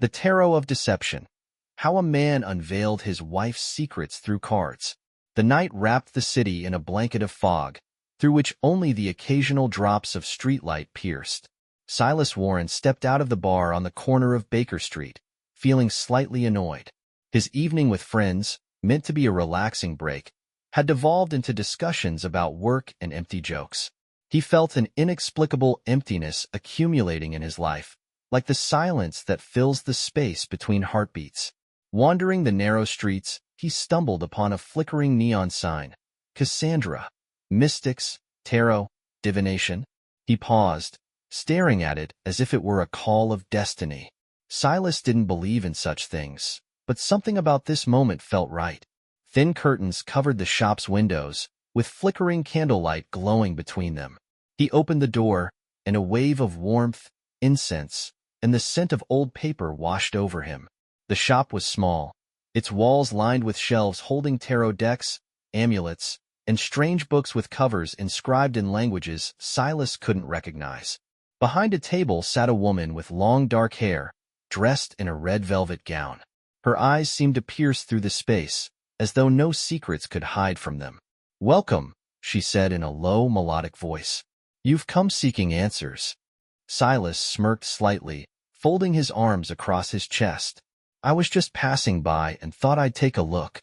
The Tarot of Deception. How a man unveiled his wife's secrets through cards. The night wrapped the city in a blanket of fog, through which only the occasional drops of streetlight pierced. Silas Warren stepped out of the bar on the corner of Baker Street, feeling slightly annoyed. His evening with friends, meant to be a relaxing break, had devolved into discussions about work and empty jokes. He felt an inexplicable emptiness accumulating in his life, like the silence that fills the space between heartbeats. Wandering the narrow streets, he stumbled upon a flickering neon sign. Cassandra. Mystics, tarot, divination. He paused, staring at it as if it were a call of destiny. Silas didn't believe in such things, but something about this moment felt right. Thin curtains covered the shop's windows, with flickering candlelight glowing between them. He opened the door, and a wave of warmth, incense, and the scent of old paper washed over him. The shop was small, its walls lined with shelves holding tarot decks, amulets, and strange books with covers inscribed in languages Silas couldn't recognize. Behind a table sat a woman with long dark hair, dressed in a red velvet gown. Her eyes seemed to pierce through the space, as though no secrets could hide from them. "Welcome," she said in a low, melodic voice. "You've come seeking answers." Silas smirked slightly, folding his arms across his chest. "I was just passing by and thought I'd take a look."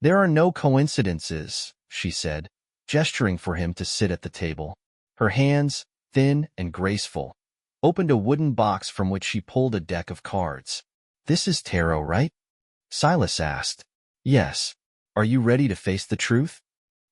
"There are no coincidences," she said, gesturing for him to sit at the table. Her hands, thin and graceful, opened a wooden box from which she pulled a deck of cards. "This is tarot, right?" Silas asked. "Yes. Are you ready to face the truth?"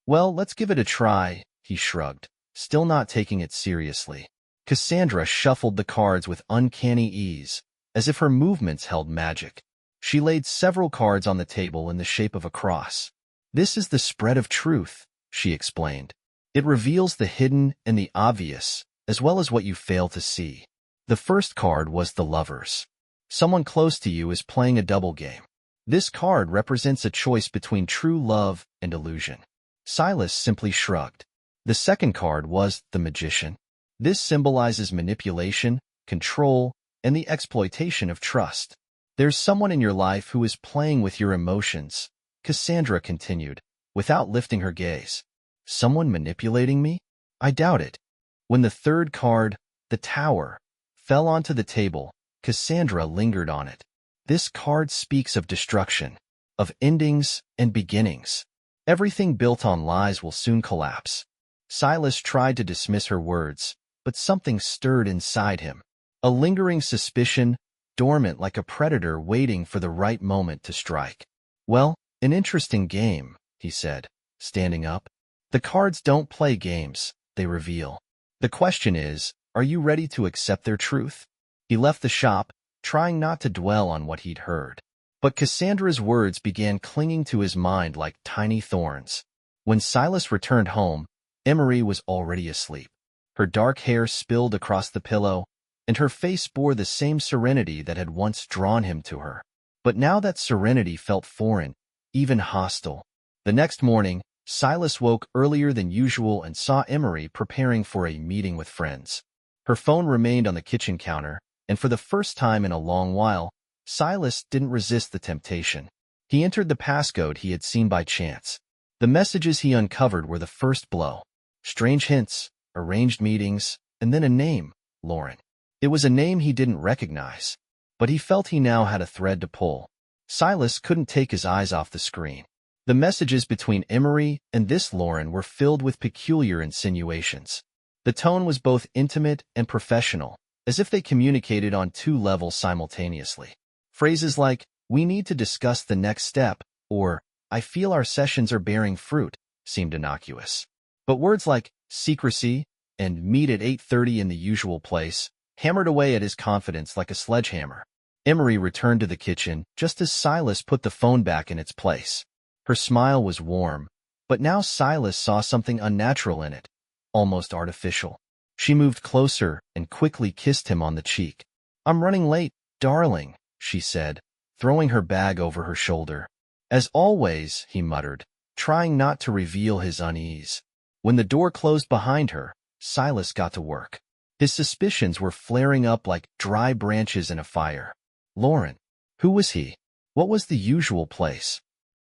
"Well, let's give it a try," he shrugged, still not taking it seriously. Cassandra shuffled the cards with uncanny ease, as if her movements held magic. She laid several cards on the table in the shape of a cross. "This is the spread of truth," she explained. "It reveals the hidden and the obvious, as well as what you fail to see." The first card was the Lovers. Someone close to you is playing a double game. This card represents a choice between true love and illusion. Silas simply shrugged. The second card was the Magician. This symbolizes manipulation, control, and the exploitation of trust. "There's someone in your life who is playing with your emotions," Cassandra continued, without lifting her gaze. "Someone manipulating me? I doubt it." When the third card, the Tower, fell onto the table, Cassandra lingered on it. "This card speaks of destruction, of endings and beginnings. Everything built on lies will soon collapse." Silas tried to dismiss her words, but something stirred inside him. A lingering suspicion, dormant like a predator waiting for the right moment to strike. "Well, an interesting game," he said, standing up. "The cards don't play games, they reveal. The question is, are you ready to accept their truth?" He left the shop, trying not to dwell on what he'd heard. But Cassandra's words began clinging to his mind like tiny thorns. When Silas returned home, Emery was already asleep. Her dark hair spilled across the pillow, and her face bore the same serenity that had once drawn him to her. But now that serenity felt foreign, even hostile. The next morning, Silas woke earlier than usual and saw Emery preparing for a meeting with friends. Her phone remained on the kitchen counter, and for the first time in a long while, Silas didn't resist the temptation. He entered the passcode he had seen by chance. The messages he uncovered were the first blow. Strange hints, arranged meetings, and then a name, Lauren. It was a name he didn't recognize, but he felt he now had a thread to pull. Silas couldn't take his eyes off the screen. The messages between Emery and this Lauren were filled with peculiar insinuations. The tone was both intimate and professional, as if they communicated on two levels simultaneously. Phrases like, "We need to discuss the next step," or "I feel our sessions are bearing fruit," seemed innocuous. But words like secrecy and meet at 8:30 in the usual place hammered away at his confidence like a sledgehammer. Emery returned to the kitchen just as Silas put the phone back in its place. Her smile was warm, but now Silas saw something unnatural in it, almost artificial. She moved closer and quickly kissed him on the cheek. "I'm running late, darling," she said, throwing her bag over her shoulder. "As always," he muttered, trying not to reveal his unease. When the door closed behind her, Silas got to work. His suspicions were flaring up like dry branches in a fire. Lauren. Who was he? What was the usual place?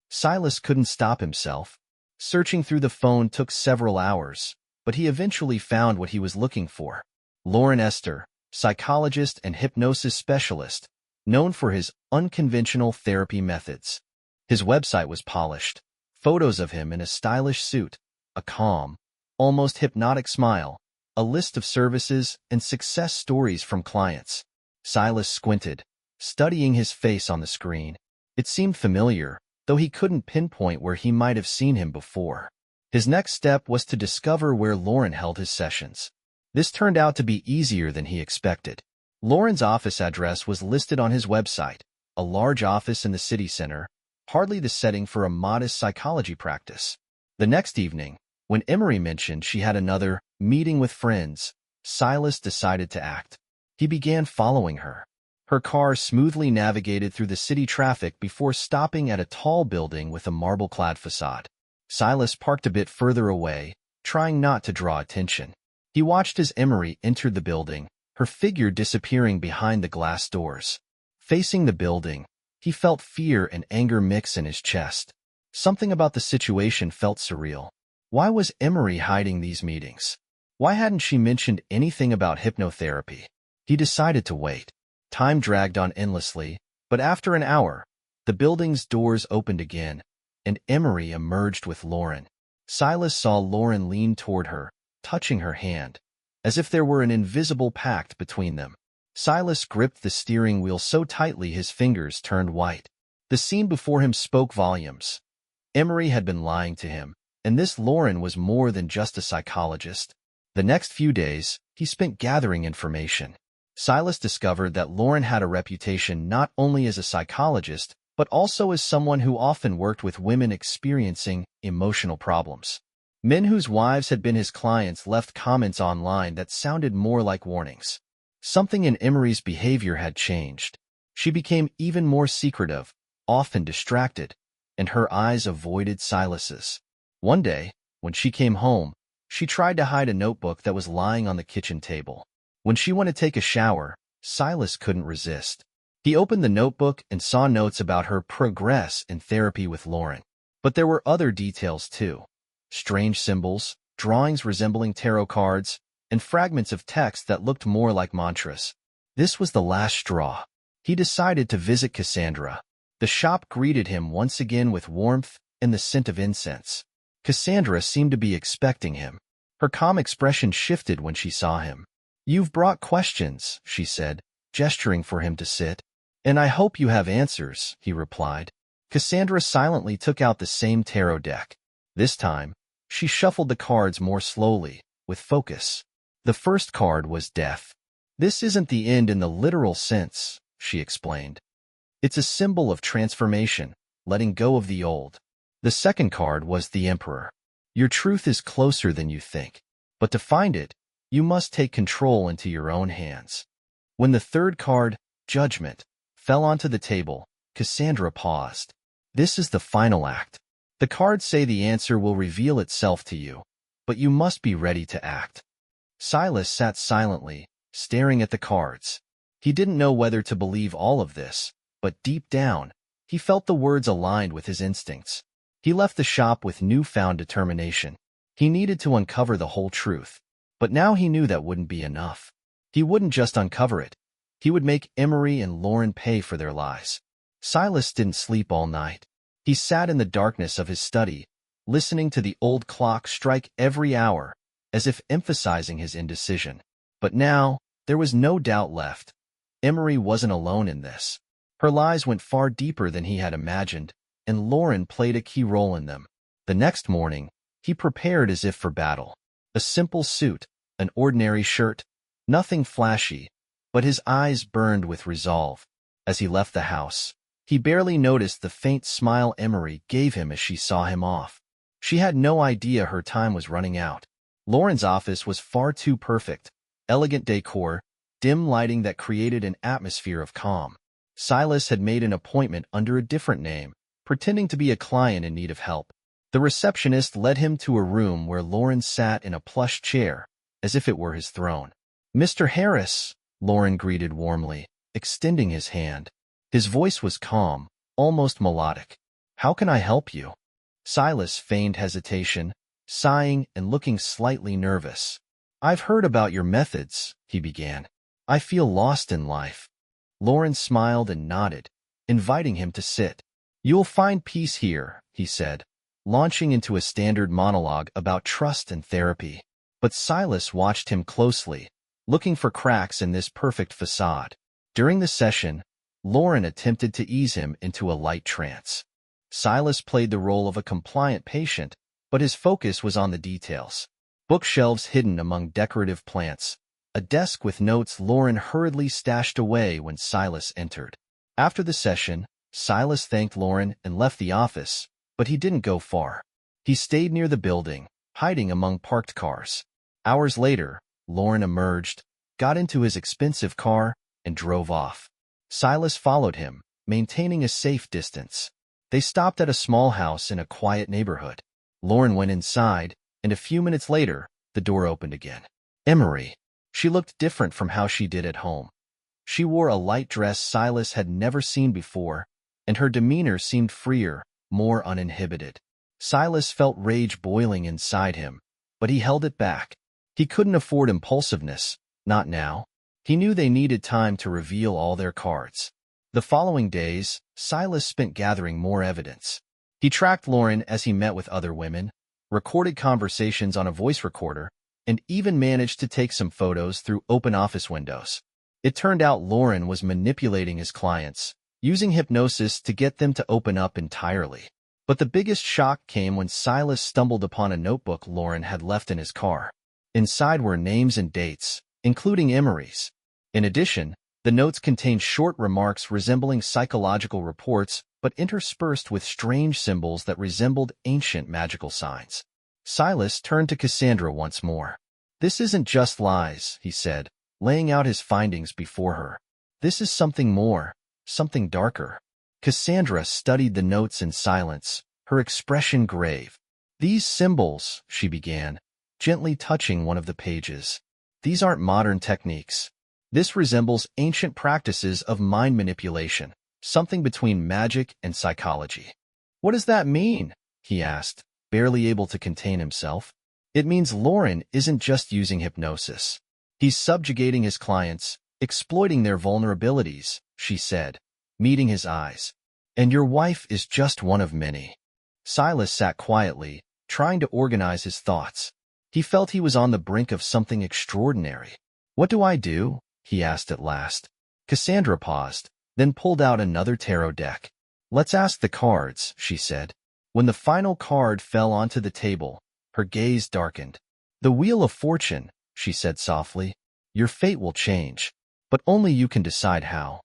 Silas couldn't stop himself. Searching through the phone took several hours, but he eventually found what he was looking for. Lauren Esther, psychologist and hypnosis specialist, known for his unconventional therapy methods. His website was polished. Photos of him in a stylish suit, a calm, almost hypnotic smile, a list of services and success stories from clients. Silas squinted, studying his face on the screen. It seemed familiar, though he couldn't pinpoint where he might have seen him before. His next step was to discover where Lauren held his sessions. This turned out to be easier than he expected. Lauren's office address was listed on his website, a large office in the city center, hardly the setting for a modest psychology practice. The next evening, when Emery mentioned she had another meeting with friends, Silas decided to act. He began following her. Her car smoothly navigated through the city traffic before stopping at a tall building with a marble-clad facade. Silas parked a bit further away, trying not to draw attention. He watched as Emery entered the building, her figure disappearing behind the glass doors. Facing the building, he felt fear and anger mix in his chest. Something about the situation felt surreal. Why was Emery hiding these meetings? Why hadn't she mentioned anything about hypnotherapy? He decided to wait. Time dragged on endlessly, but after an hour, the building's doors opened again, and Emery emerged with Lauren. Silas saw Lauren lean toward her, touching her hand, as if there were an invisible pact between them. Silas gripped the steering wheel so tightly his fingers turned white. The scene before him spoke volumes. Emery had been lying to him, and this Lauren was more than just a psychologist. The next few days, he spent gathering information. Silas discovered that Lauren had a reputation not only as a psychologist, but also as someone who often worked with women experiencing emotional problems. Men whose wives had been his clients left comments online that sounded more like warnings. Something in Emery's behavior had changed. She became even more secretive, often distracted, and her eyes avoided Silas's. One day, when she came home, she tried to hide a notebook that was lying on the kitchen table. When she went to take a shower, Silas couldn't resist. He opened the notebook and saw notes about her progress in therapy with Lauren. But there were other details too. Strange symbols, drawings resembling tarot cards, and fragments of text that looked more like mantras. This was the last straw. He decided to visit Cassandra. The shop greeted him once again with warmth and the scent of incense. Cassandra seemed to be expecting him. Her calm expression shifted when she saw him. "You've brought questions," she said, gesturing for him to sit. "And I hope you have answers," he replied. Cassandra silently took out the same tarot deck. This time, she shuffled the cards more slowly, with focus. The first card was death. "This isn't the end in the literal sense," she explained. "It's a symbol of transformation, letting go of the old." The second card was the Emperor. "Your truth is closer than you think, but to find it, you must take control into your own hands." When the third card, Judgment, fell onto the table, Cassandra paused. "This is the final act. The cards say the answer will reveal itself to you, but you must be ready to act." Silas sat silently, staring at the cards. He didn't know whether to believe all of this, but deep down, he felt the words aligned with his instincts. He left the shop with newfound determination. He needed to uncover the whole truth. But now he knew that wouldn't be enough. He wouldn't just uncover it. He would make Emery and Lauren pay for their lies. Silas didn't sleep all night. He sat in the darkness of his study, listening to the old clock strike every hour, as if emphasizing his indecision. But now, there was no doubt left. Emery wasn't alone in this. Her lies went far deeper than he had imagined, and Lauren played a key role in them. The next morning, he prepared as if for battle. A simple suit, an ordinary shirt, nothing flashy, but his eyes burned with resolve. As he left the house, he barely noticed the faint smile Emery gave him as she saw him off. She had no idea her time was running out. Lauren's office was far too perfect. Elegant decor, dim lighting that created an atmosphere of calm. Silas had made an appointment under a different name, pretending to be a client in need of help. The receptionist led him to a room where Lauren sat in a plush chair, as if it were his throne. "Mr. Harris," Lauren greeted warmly, extending his hand. His voice was calm, almost melodic. "How can I help you?" Silas feigned hesitation, sighing and looking slightly nervous. "I've heard about your methods," he began. "I feel lost in life." Lauren smiled and nodded, inviting him to sit. "You'll find peace here," he said, launching into a standard monologue about trust and therapy. But Silas watched him closely, looking for cracks in this perfect facade. During the session, Lauren attempted to ease him into a light trance. Silas played the role of a compliant patient, but his focus was on the details. Bookshelves hidden among decorative plants, a desk with notes Lauren hurriedly stashed away when Silas entered. After the session, Silas thanked Lauren and left the office, but he didn't go far. He stayed near the building, hiding among parked cars. Hours later, Lauren emerged, got into his expensive car, and drove off. Silas followed him, maintaining a safe distance. They stopped at a small house in a quiet neighborhood. Lauren went inside, and a few minutes later, the door opened again. Emery. She looked different from how she did at home. She wore a light dress Silas had never seen before, and her demeanor seemed freer, more uninhibited. Silas felt rage boiling inside him, but he held it back. He couldn't afford impulsiveness, not now. He knew they needed time to reveal all their cards. The following days, Silas spent gathering more evidence. He tracked Lauren as he met with other women, recorded conversations on a voice recorder, and even managed to take some photos through open office windows. It turned out Lauren was manipulating his clients, using hypnosis to get them to open up entirely. But the biggest shock came when Silas stumbled upon a notebook Lauren had left in his car. Inside were names and dates, including Emery's. In addition, the notes contained short remarks resembling psychological reports, but interspersed with strange symbols that resembled ancient magical signs. Silas turned to Cassandra once more. "This isn't just lies," he said, laying out his findings before her. "This is something more, something darker." Cassandra studied the notes in silence, her expression grave. "These symbols," she began, gently touching one of the pages. "These aren't modern techniques. This resembles ancient practices of mind manipulation, something between magic and psychology." "What does that mean?" he asked, barely able to contain himself. "It means Lauren isn't just using hypnosis. He's subjugating his clients, exploiting their vulnerabilities," she said, meeting his eyes. "And your wife is just one of many." Silas sat quietly, trying to organize his thoughts. He felt he was on the brink of something extraordinary. "What do I do?" he asked at last. Cassandra paused, then pulled out another tarot deck. "Let's ask the cards," she said. When the final card fell onto the table, her gaze darkened. "The Wheel of Fortune," she said softly. "Your fate will change, but only you can decide how."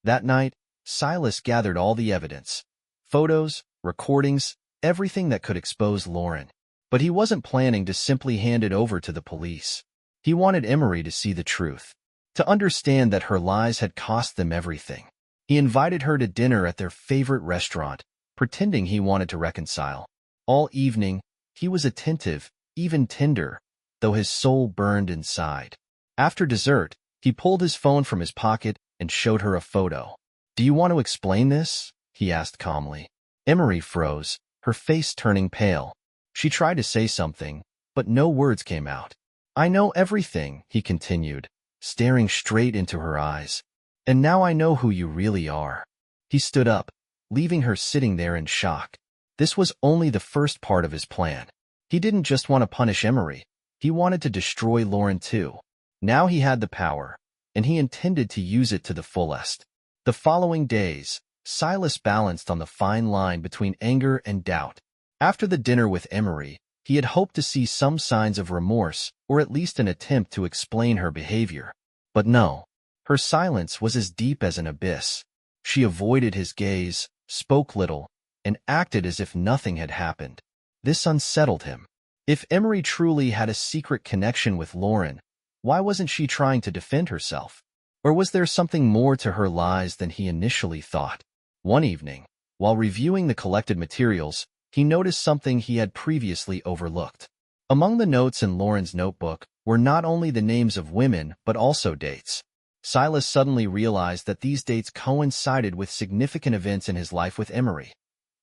That night, Silas gathered all the evidence. Photos, recordings, everything that could expose Lauren. But he wasn't planning to simply hand it over to the police. He wanted Emery to see the truth, to understand that her lies had cost them everything. He invited her to dinner at their favorite restaurant, pretending he wanted to reconcile. All evening, he was attentive, even tender, though his soul burned inside. After dessert, he pulled his phone from his pocket and showed her a photo. "Do you want to explain this?" he asked calmly. Emery froze, her face turning pale. She tried to say something, but no words came out. "I know everything," he continued, staring straight into her eyes. "And now I know who you really are." He stood up, leaving her sitting there in shock. This was only the first part of his plan. He didn't just want to punish Emery. He wanted to destroy Lauren too. Now he had the power, and he intended to use it to the fullest. The following days, Silas balanced on the fine line between anger and doubt. After the dinner with Emery, he had hoped to see some signs of remorse, or at least an attempt to explain her behavior. But no, her silence was as deep as an abyss. She avoided his gaze, spoke little, and acted as if nothing had happened. This unsettled him. If Emery truly had a secret connection with Lauren, why wasn't she trying to defend herself? Or was there something more to her lies than he initially thought? One evening, while reviewing the collected materials, he noticed something he had previously overlooked. Among the notes in Lauren's notebook were not only the names of women but also dates. Silas suddenly realized that these dates coincided with significant events in his life with Emery.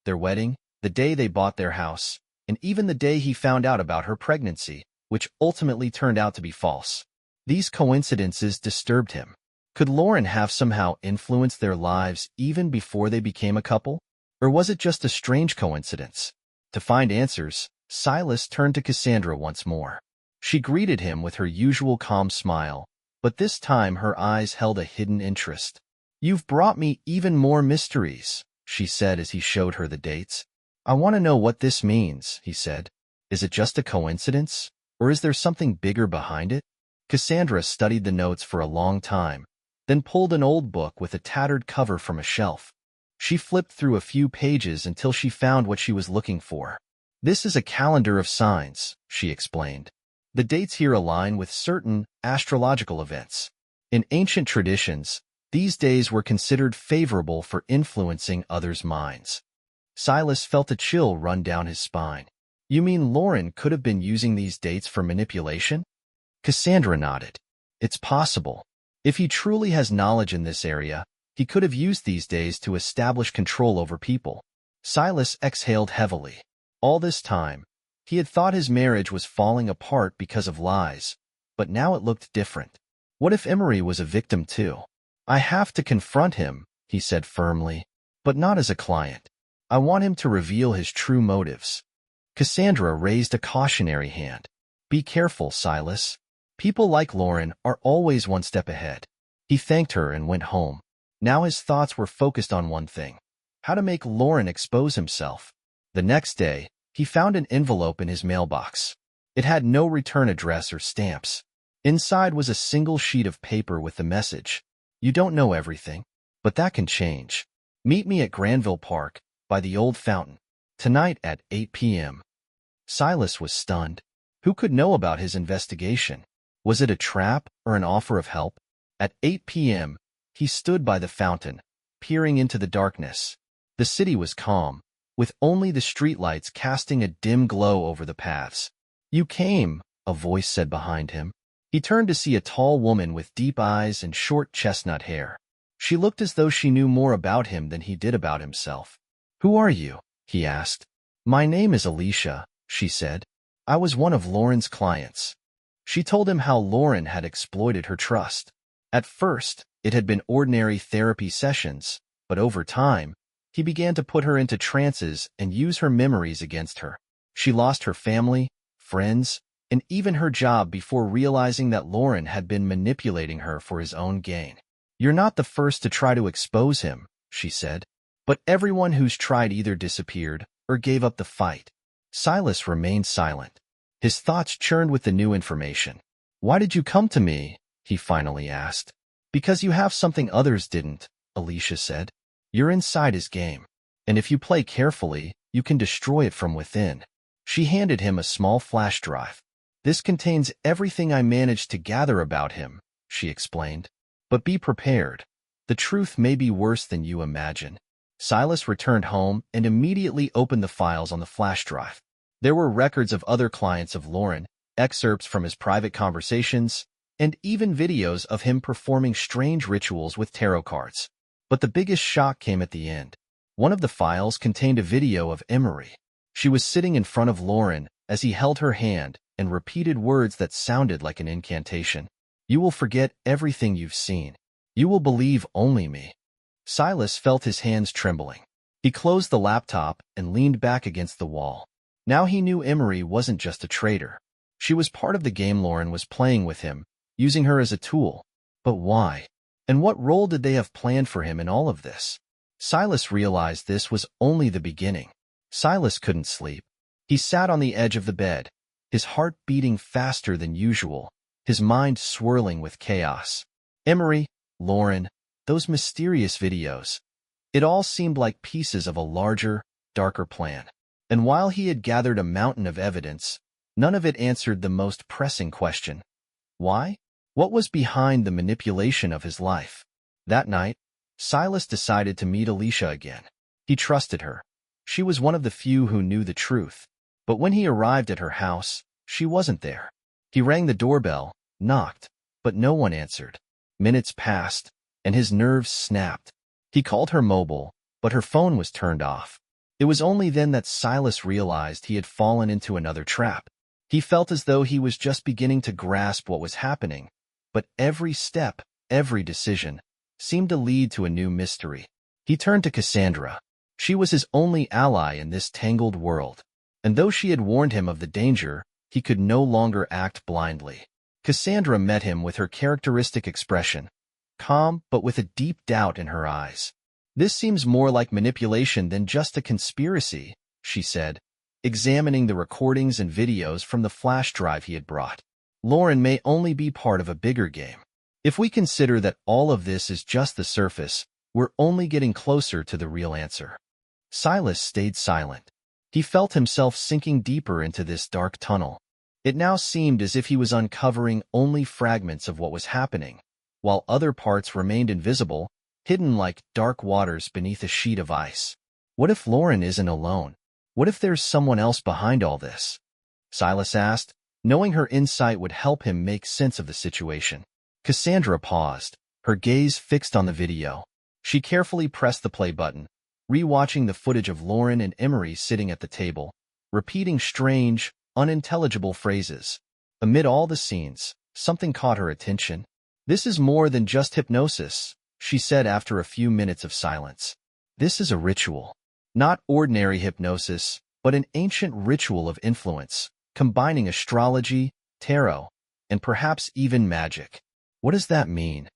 Their wedding, the day they bought their house, and even the day he found out about her pregnancy, which ultimately turned out to be false. These coincidences disturbed him. Could Lauren have somehow influenced their lives even before they became a couple? Or was it just a strange coincidence? To find answers, Silas turned to Cassandra once more. She greeted him with her usual calm smile, but this time her eyes held a hidden interest. "You've brought me even more mysteries," she said as he showed her the dates. "I want to know what this means," he said. "Is it just a coincidence, or is there something bigger behind it?" Cassandra studied the notes for a long time, then pulled an old book with a tattered cover from a shelf. She flipped through a few pages until she found what she was looking for. "This is a calendar of signs," she explained. "The dates here align with certain astrological events. In ancient traditions, these days were considered favorable for influencing others' minds." Silas felt a chill run down his spine. "You mean Lauren could have been using these dates for manipulation?" Cassandra nodded. "It's possible. If he truly has knowledge in this area, he could have used these days to establish control over people." Silas exhaled heavily. All this time, he had thought his marriage was falling apart because of lies, but now it looked different. What if Emery was a victim too? "I have to confront him," he said firmly, "but not as a client. I want him to reveal his true motives." Cassandra raised a cautionary hand. "Be careful, Silas. People like Lauren are always one step ahead." He thanked her and went home. Now his thoughts were focused on one thing: how to make Lauren expose himself. The next day, he found an envelope in his mailbox. It had no return address or stamps. Inside was a single sheet of paper with the message: "You don't know everything, but that can change. Meet me at Granville Park, by the old fountain, tonight at 8 p.m. Silas was stunned. Who could know about his investigation? Was it a trap or an offer of help? At 8 p.m., he stood by the fountain, peering into the darkness. The city was calm, with only the streetlights casting a dim glow over the paths. "You came," a voice said behind him. He turned to see a tall woman with deep eyes and short chestnut hair. She looked as though she knew more about him than he did about himself. "Who are you?" he asked. "My name is Alicia," she said. "I was one of Lauren's clients." She told him how Lauren had exploited her trust. At first, it had been ordinary therapy sessions, but over time, he began to put her into trances and use her memories against her. She lost her family, friends, and even her job before realizing that Lauren had been manipulating her for his own gain. "You're not the first to try to expose him," she said. "But everyone who's tried either disappeared or gave up the fight." Silas remained silent. His thoughts churned with the new information. "Why did you come to me?" he finally asked. "Because you have something others didn't," Alicia said. "You're inside his game, and if you play carefully, you can destroy it from within." She handed him a small flash drive. "This contains everything I managed to gather about him," she explained. "But be prepared. The truth may be worse than you imagine." Silas returned home and immediately opened the files on the flash drive. There were records of other clients of Lauren, excerpts from his private conversations, and even videos of him performing strange rituals with tarot cards. But the biggest shock came at the end. One of the files contained a video of Emery. She was sitting in front of Lauren as he held her hand and repeated words that sounded like an incantation. "You will forget everything you've seen. You will believe only me." Silas felt his hands trembling. He closed the laptop and leaned back against the wall. Now he knew Emery wasn't just a traitor. She was part of the game Lauren was playing with him, using her as a tool. But why? And what role did they have planned for him in all of this? Silas realized this was only the beginning. Silas couldn't sleep. He sat on the edge of the bed, his heart beating faster than usual, his mind swirling with chaos. Emery, Lauren, those mysterious videos. It all seemed like pieces of a larger, darker plan. And while he had gathered a mountain of evidence, none of it answered the most pressing question. Why? What was behind the manipulation of his life? That night, Silas decided to meet Alicia again. He trusted her. She was one of the few who knew the truth. But when he arrived at her house, she wasn't there. He rang the doorbell, knocked, but no one answered. Minutes passed, and his nerves snapped. He called her mobile, but her phone was turned off. It was only then that Silas realized he had fallen into another trap. He felt as though he was just beginning to grasp what was happening, but every step, every decision, seemed to lead to a new mystery. He turned to Cassandra. She was his only ally in this tangled world, and though she had warned him of the danger, he could no longer act blindly. Cassandra met him with her characteristic expression, calm but with a deep doubt in her eyes. "This seems more like manipulation than just a conspiracy," she said, examining the recordings and videos from the flash drive he had brought. "Lauren may only be part of a bigger game. If we consider that all of this is just the surface, we're only getting closer to the real answer." Silas stayed silent. He felt himself sinking deeper into this dark tunnel. It now seemed as if he was uncovering only fragments of what was happening, while other parts remained invisible, hidden like dark waters beneath a sheet of ice. What if Lauren isn't alone? What if there's someone else behind all this? Silas asked, knowing her insight would help him make sense of the situation. Cassandra paused, her gaze fixed on the video. She carefully pressed the play button, rewatching the footage of Lauren and Emery sitting at the table, repeating strange, unintelligible phrases. Amid all the scenes, something caught her attention. "This is more than just hypnosis," she said after a few minutes of silence. "This is a ritual. Not ordinary hypnosis, but an ancient ritual of influence, combining astrology, tarot, and perhaps even magic." "What does that mean?"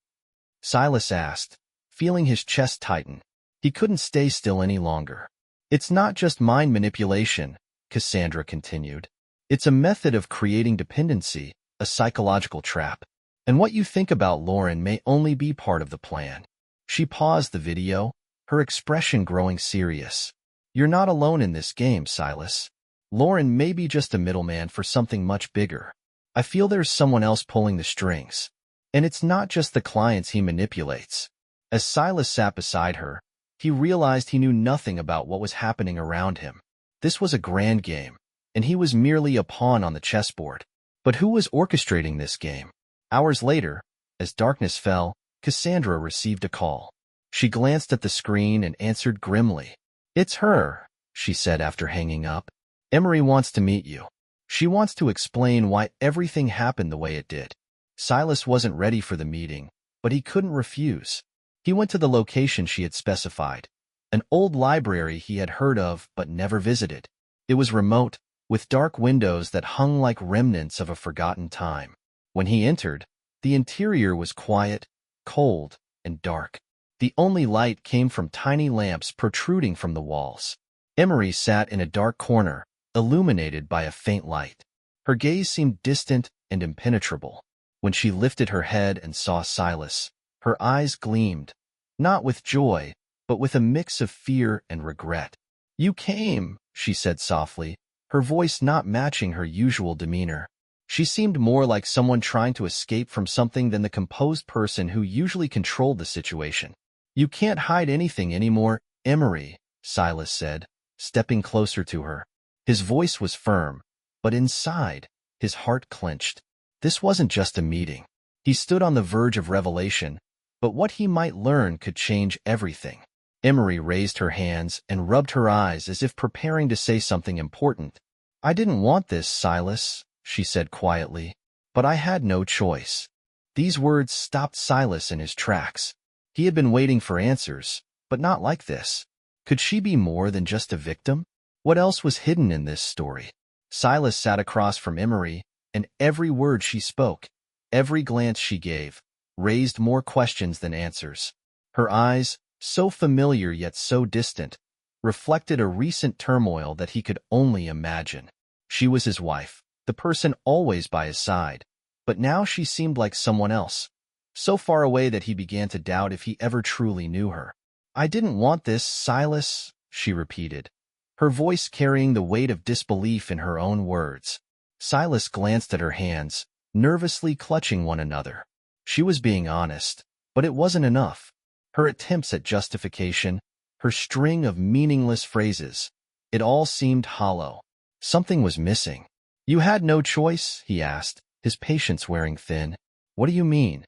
Silas asked, feeling his chest tighten. He couldn't stay still any longer. "It's not just mind manipulation," Cassandra continued. "It's a method of creating dependency, a psychological trap. And what you think about Lauren may only be part of the plan." She paused the video, her expression growing serious. "You're not alone in this game, Silas. Lauren may be just a middleman for something much bigger. I feel there's someone else pulling the strings. And it's not just the clients he manipulates." As Silas sat beside her, he realized he knew nothing about what was happening around him. This was a grand game, and he was merely a pawn on the chessboard. But who was orchestrating this game? Hours later, as darkness fell, Cassandra received a call. She glanced at the screen and answered grimly. "It's her," she said after hanging up. "Emery wants to meet you. She wants to explain why everything happened the way it did." Silas wasn't ready for the meeting, but he couldn't refuse. He went to the location she had specified, an old library he had heard of but never visited. It was remote, with dark windows that hung like remnants of a forgotten time. When he entered, the interior was quiet, cold, and dark. The only light came from tiny lamps protruding from the walls. Emery sat in a dark corner, illuminated by a faint light. Her gaze seemed distant and impenetrable. When she lifted her head and saw Silas, her eyes gleamed, not with joy, but with a mix of fear and regret. "You came," she said softly, her voice not matching her usual demeanor. She seemed more like someone trying to escape from something than the composed person who usually controlled the situation. "You can't hide anything anymore, Emery," Silas said, stepping closer to her. His voice was firm, but inside, his heart clenched. This wasn't just a meeting. He stood on the verge of revelation, but what he might learn could change everything. Emery raised her hands and rubbed her eyes as if preparing to say something important. "I didn't want this, Silas," she said quietly, "but I had no choice." These words stopped Silas in his tracks. He had been waiting for answers, but not like this. Could she be more than just a victim? What else was hidden in this story? Silas sat across from Emery, and every word she spoke, every glance she gave, raised more questions than answers. Her eyes, so familiar yet so distant, reflected a recent turmoil that he could only imagine. She was his wife, the person always by his side, but now she seemed like someone else, so far away that he began to doubt if he ever truly knew her. "I didn't want this, Silas," she repeated, her voice carrying the weight of disbelief in her own words. Silas glanced at her hands, nervously clutching one another. She was being honest, but it wasn't enough. Her attempts at justification, her string of meaningless phrases, it all seemed hollow. Something was missing. "You had no choice?" he asked, his patience wearing thin. "What do you mean?"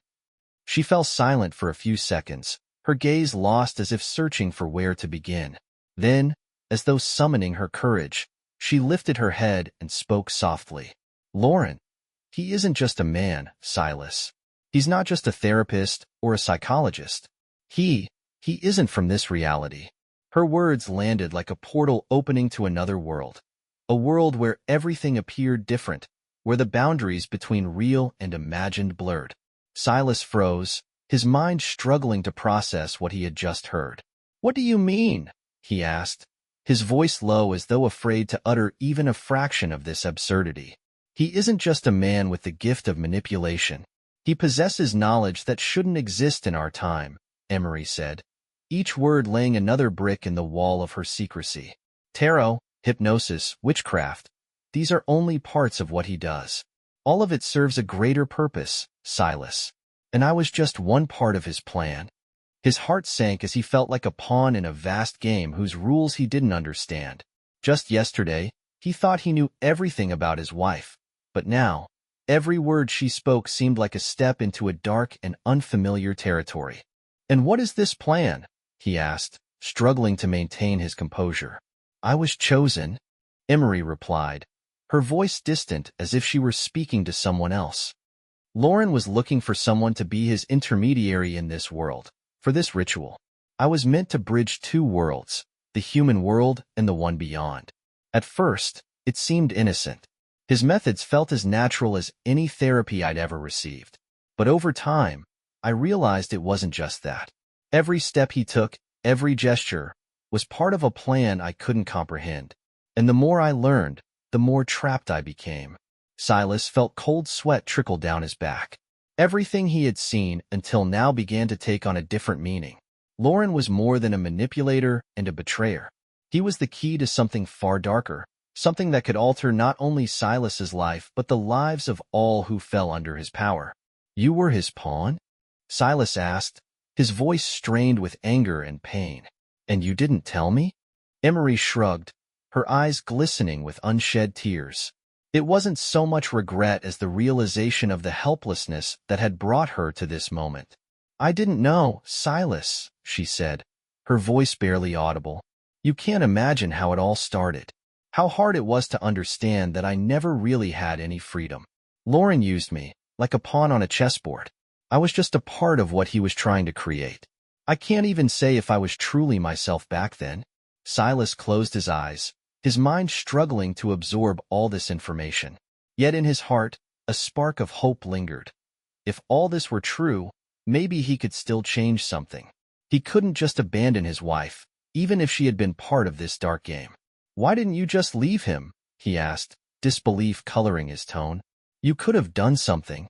She fell silent for a few seconds, her gaze lost as if searching for where to begin. Then, as though summoning her courage, she lifted her head and spoke softly. Lauren, he isn't just a man, Silas. He's not just a therapist or a psychologist. He isn't from this reality. Her words landed like a portal opening to another world. A world where everything appeared different, where the boundaries between real and imagined blurred. Silas froze, his mind struggling to process what he had just heard. What do you mean? He asked, his voice low as though afraid to utter even a fraction of this absurdity. He isn't just a man with the gift of manipulation. He possesses knowledge that shouldn't exist in our time, Emery said, each word laying another brick in the wall of her secrecy. Tarot, hypnosis, witchcraft, these are only parts of what he does. All of it serves a greater purpose, Silas. And I was just one part of his plan. His heart sank as he felt like a pawn in a vast game whose rules he didn't understand. Just yesterday, he thought he knew everything about his wife, but now, every word she spoke seemed like a step into a dark and unfamiliar territory. And what is this plan? He asked, struggling to maintain his composure. I was chosen, Emery replied, her voice distant as if she were speaking to someone else. Lauren was looking for someone to be his intermediary in this world, for this ritual. I was meant to bridge two worlds, the human world and the one beyond. At first, it seemed innocent. His methods felt as natural as any therapy I'd ever received. But over time, I realized it wasn't just that. Every step he took, every gesture, was part of a plan I couldn't comprehend. And the more I learned, the more trapped I became. Silas felt cold sweat trickle down his back. Everything he had seen until now began to take on a different meaning. Lauren was more than a manipulator and a betrayer. He was the key to something far darker, something that could alter not only Silas's life but the lives of all who fell under his power. You were his pawn? Silas asked, his voice strained with anger and pain. And you didn't tell me? Emery shrugged, her eyes glistening with unshed tears. It wasn't so much regret as the realization of the helplessness that had brought her to this moment. I didn't know, Silas, she said, her voice barely audible. You can't imagine how it all started. How hard it was to understand that I never really had any freedom. Lauren used me, like a pawn on a chessboard. I was just a part of what he was trying to create. I can't even say if I was truly myself back then. Silas closed his eyes, his mind struggling to absorb all this information. Yet in his heart, a spark of hope lingered. If all this were true, maybe he could still change something. He couldn't just abandon his wife, even if she had been part of this dark game. Why didn't you just leave him? He asked, disbelief coloring his tone. You could have done something.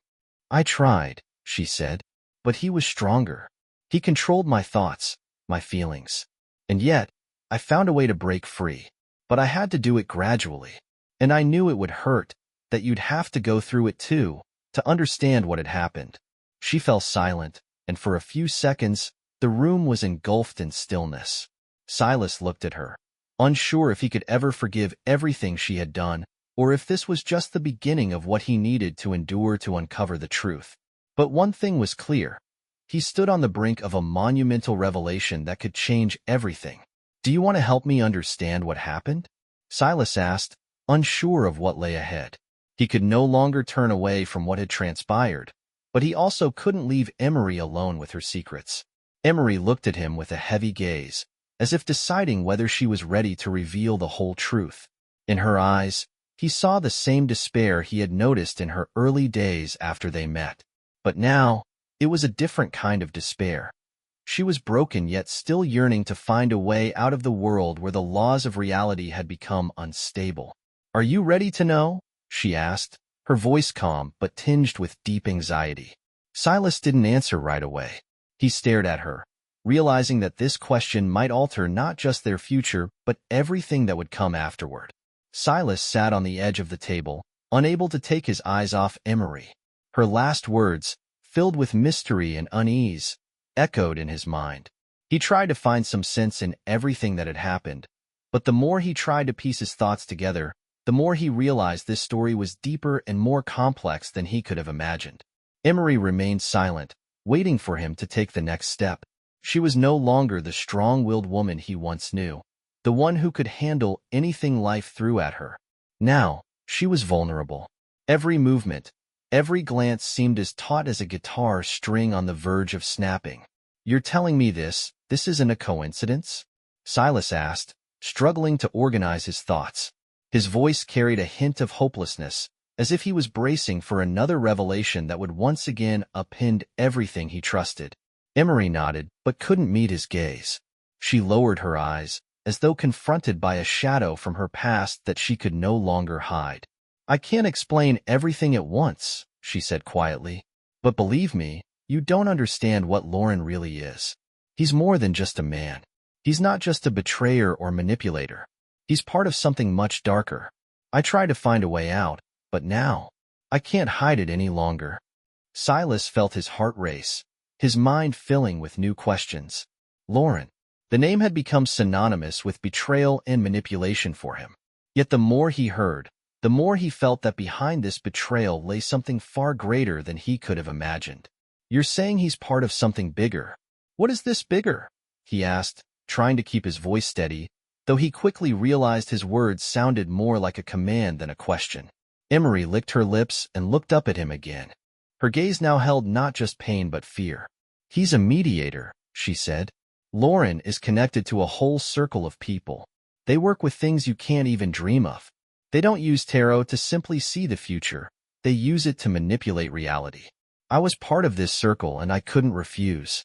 I tried, she said, but he was stronger. He controlled my thoughts, my feelings. And yet, I found a way to break free. But I had to do it gradually. And I knew it would hurt, that you'd have to go through it too, to understand what had happened. She fell silent, and for a few seconds, the room was engulfed in stillness. Silas looked at her, unsure if he could ever forgive everything she had done, or if this was just the beginning of what he needed to endure to uncover the truth. But one thing was clear. He stood on the brink of a monumental revelation that could change everything. Do you want to help me understand what happened? Silas asked, unsure of what lay ahead. He could no longer turn away from what had transpired, but he also couldn't leave Emery alone with her secrets. Emery looked at him with a heavy gaze, as if deciding whether she was ready to reveal the whole truth. In her eyes, he saw the same despair he had noticed in her early days after they met. But now, it was a different kind of despair. She was broken yet still yearning to find a way out of the world where the laws of reality had become unstable. Are you ready to know? She asked, her voice calm but tinged with deep anxiety. Silas didn't answer right away. He stared at her, realizing that this question might alter not just their future but everything that would come afterward. Silas sat on the edge of the table, unable to take his eyes off Emery. Her last words, filled with mystery and unease, echoed in his mind. He tried to find some sense in everything that had happened, but the more he tried to piece his thoughts together, the more he realized this story was deeper and more complex than he could have imagined. Emery remained silent, waiting for him to take the next step. She was no longer the strong-willed woman he once knew, the one who could handle anything life threw at her. Now, she was vulnerable. Every movement, every glance seemed as taut as a guitar string on the verge of snapping. "You're telling me this isn't a coincidence?" Silas asked, struggling to organize his thoughts. His voice carried a hint of hopelessness, as if he was bracing for another revelation that would once again upend everything he trusted. Emery nodded, but couldn't meet his gaze. She lowered her eyes, as though confronted by a shadow from her past that she could no longer hide. "I can't explain everything at once," she said quietly. "But believe me, you don't understand what Lauren really is. He's more than just a man. He's not just a betrayer or manipulator. He's part of something much darker. I tried to find a way out, but now, I can't hide it any longer." Silas felt his heart race, his mind filling with new questions. Lauren. The name had become synonymous with betrayal and manipulation for him. Yet the more he heard, the more he felt that behind this betrayal lay something far greater than he could have imagined. "You're saying he's part of something bigger. What is this bigger?" he asked, trying to keep his voice steady, though he quickly realized his words sounded more like a command than a question. Emery licked her lips and looked up at him again. Her gaze now held not just pain but fear. "He's a mediator," she said. "Lauren is connected to a whole circle of people. They work with things you can't even dream of. They don't use tarot to simply see the future. They use it to manipulate reality. I was part of this circle and I couldn't refuse."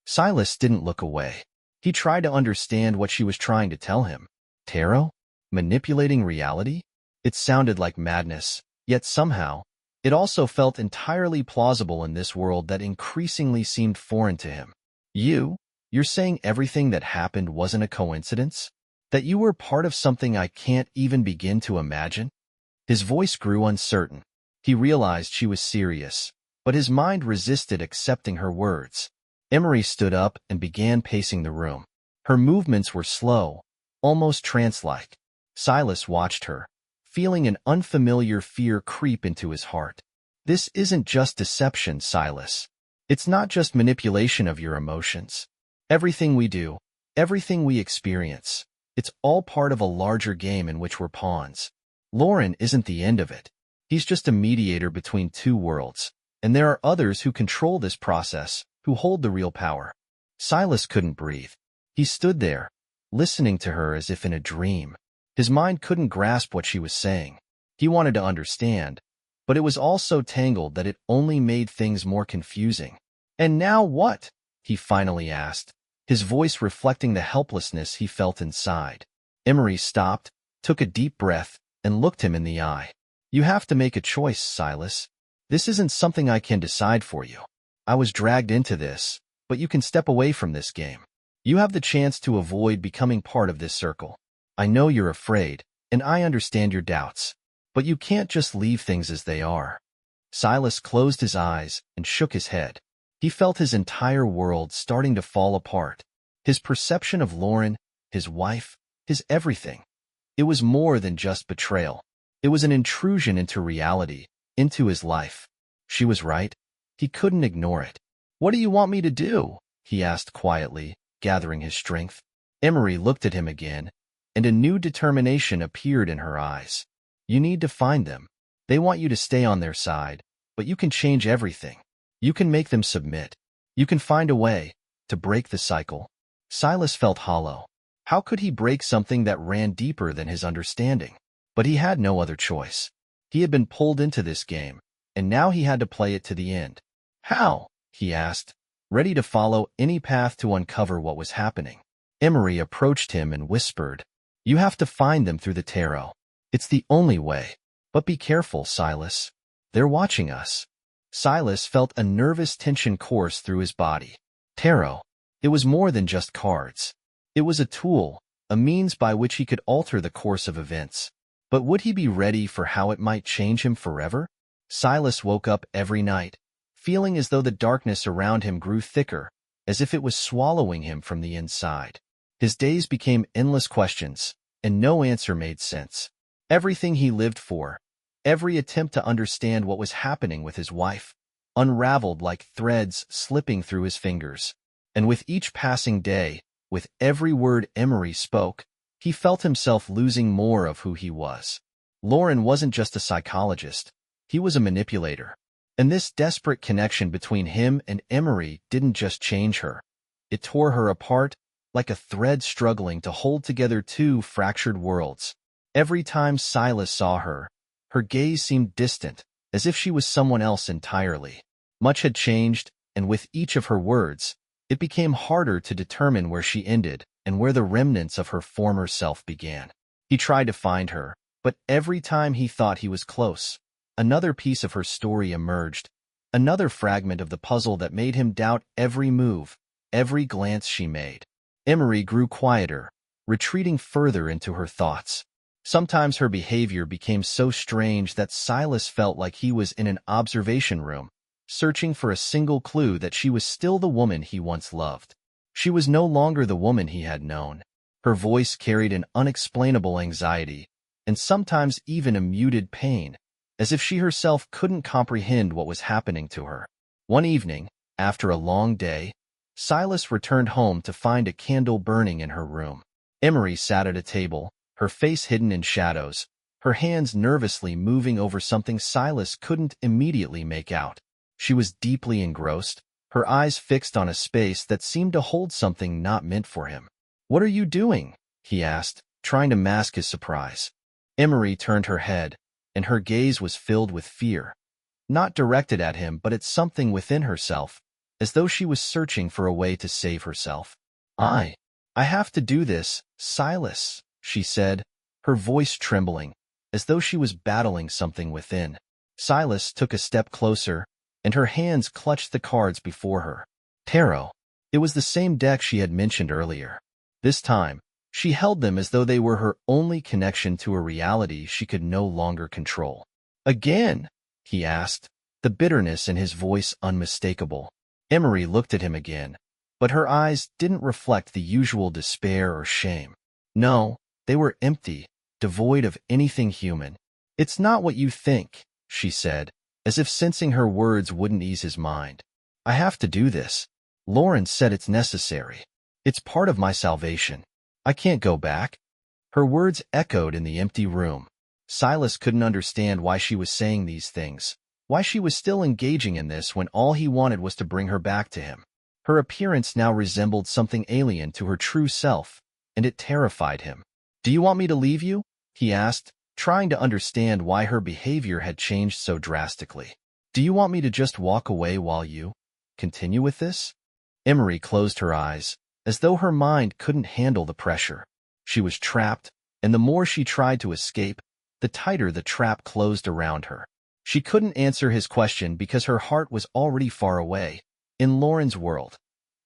Silas didn't look away. He tried to understand what she was trying to tell him. Tarot? Manipulating reality? It sounded like madness, yet somehow, it also felt entirely plausible in this world that increasingly seemed foreign to him. You're saying everything that happened wasn't a coincidence? That you were part of something I can't even begin to imagine?" His voice grew uncertain. He realized she was serious, but his mind resisted accepting her words. Emery stood up and began pacing the room. Her movements were slow, almost trance-like. Silas watched her, feeling an unfamiliar fear creep into his heart. "This isn't just deception, Silas. It's not just manipulation of your emotions. Everything we do, everything we experience, it's all part of a larger game in which we're pawns. Lauren isn't the end of it. He's just a mediator between two worlds, and there are others who control this process, who hold the real power." Silas couldn't breathe. He stood there, listening to her as if in a dream. His mind couldn't grasp what she was saying. He wanted to understand, but it was all so tangled that it only made things more confusing. "And now what?" he finally asked, his voice reflecting the helplessness he felt inside. Emery stopped, took a deep breath, and looked him in the eye. "You have to make a choice, Silas. This isn't something I can decide for you. I was dragged into this, but you can step away from this game. You have the chance to avoid becoming part of this circle. I know you're afraid, and I understand your doubts, but you can't just leave things as they are." Silas closed his eyes and shook his head. He felt his entire world starting to fall apart. His perception of Lauren, his wife, his everything. It was more than just betrayal. It was an intrusion into reality, into his life. She was right. He couldn't ignore it. "What do you want me to do?" he asked quietly, gathering his strength. Emery looked at him again, and a new determination appeared in her eyes. "You need to find them. They want you to stay on their side, but you can change everything. You can make them submit. You can find a way to break the cycle." Silas felt hollow. How could he break something that ran deeper than his understanding? But he had no other choice. He had been pulled into this game, and now he had to play it to the end. "How?" he asked, ready to follow any path to uncover what was happening. Emery approached him and whispered, "You have to find them through the tarot. It's the only way. But be careful, Silas. They're watching us." Silas felt a nervous tension course through his body. Tarot. It was more than just cards. It was a tool, a means by which he could alter the course of events. But would he be ready for how it might change him forever? Silas woke up every night, feeling as though the darkness around him grew thicker, as if it was swallowing him from the inside. His days became endless questions, and no answer made sense. Everything he lived for, every attempt to understand what was happening with his wife, unraveled like threads slipping through his fingers. And with each passing day, with every word Emery spoke, he felt himself losing more of who he was. Lauren wasn't just a psychologist. He was a manipulator. And this desperate connection between him and Emery didn't just change her. It tore her apart like a thread struggling to hold together two fractured worlds. Every time Silas saw her, her gaze seemed distant, as if she was someone else entirely. Much had changed, and with each of her words, it became harder to determine where she ended and where the remnants of her former self began. He tried to find her, but every time he thought he was close, another piece of her story emerged, another fragment of the puzzle that made him doubt every move, every glance she made. Emery grew quieter, retreating further into her thoughts. Sometimes her behavior became so strange that Silas felt like he was in an observation room, searching for a single clue that she was still the woman he once loved. She was no longer the woman he had known. Her voice carried an unexplainable anxiety, and sometimes even a muted pain, as if she herself couldn't comprehend what was happening to her. One evening, after a long day, Silas returned home to find a candle burning in her room. Emery sat at a table, her face hidden in shadows, her hands nervously moving over something Silas couldn't immediately make out. She was deeply engrossed, her eyes fixed on a space that seemed to hold something not meant for him. "What are you doing?" he asked, trying to mask his surprise. Emery turned her head, and her gaze was filled with fear, not directed at him but at something within herself, as though she was searching for a way to save herself. I have to do this, Silas," she said, her voice trembling, as though she was battling something within. Silas took a step closer, and her hands clutched the cards before her. Tarot. It was the same deck she had mentioned earlier. This time, she held them as though they were her only connection to a reality she could no longer control. "Again?" he asked, the bitterness in his voice unmistakable. Emery looked at him again, but her eyes didn't reflect the usual despair or shame. No, they were empty, devoid of anything human. "It's not what you think," she said, as if sensing her words wouldn't ease his mind. "I have to do this. Lauren said it's necessary. It's part of my salvation. I can't go back." Her words echoed in the empty room. Silas couldn't understand why she was saying these things, why she was still engaging in this when all he wanted was to bring her back to him. Her appearance now resembled something alien to her true self, and it terrified him. "Do you want me to leave you?" he asked, trying to understand why her behavior had changed so drastically. "Do you want me to just walk away while you continue with this?" Emery closed her eyes, as though her mind couldn't handle the pressure. She was trapped, and the more she tried to escape, the tighter the trap closed around her. She couldn't answer his question because her heart was already far away, in Lauren's world,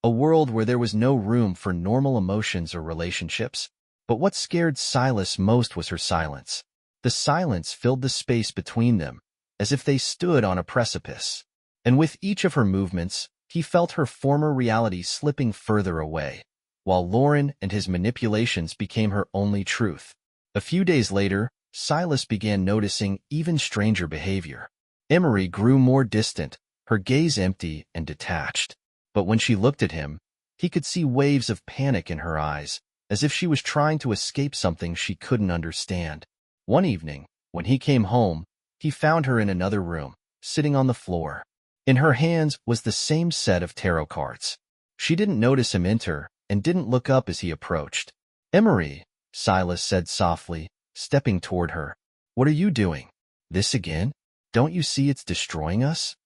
a world where there was no room for normal emotions or relationships. But what scared Silas most was her silence. The silence filled the space between them, as if they stood on a precipice. And with each of her movements, he felt her former reality slipping further away, while Lauren and his manipulations became her only truth. A few days later, Silas began noticing even stranger behavior. Emery grew more distant, her gaze empty and detached. But when she looked at him, he could see waves of panic in her eyes, as if she was trying to escape something she couldn't understand. One evening, when he came home, he found her in another room, sitting on the floor. In her hands was the same set of tarot cards. She didn't notice him enter and didn't look up as he approached. "Emery," Silas said softly, stepping toward her. "What are you doing? This again? Don't you see it's destroying us?"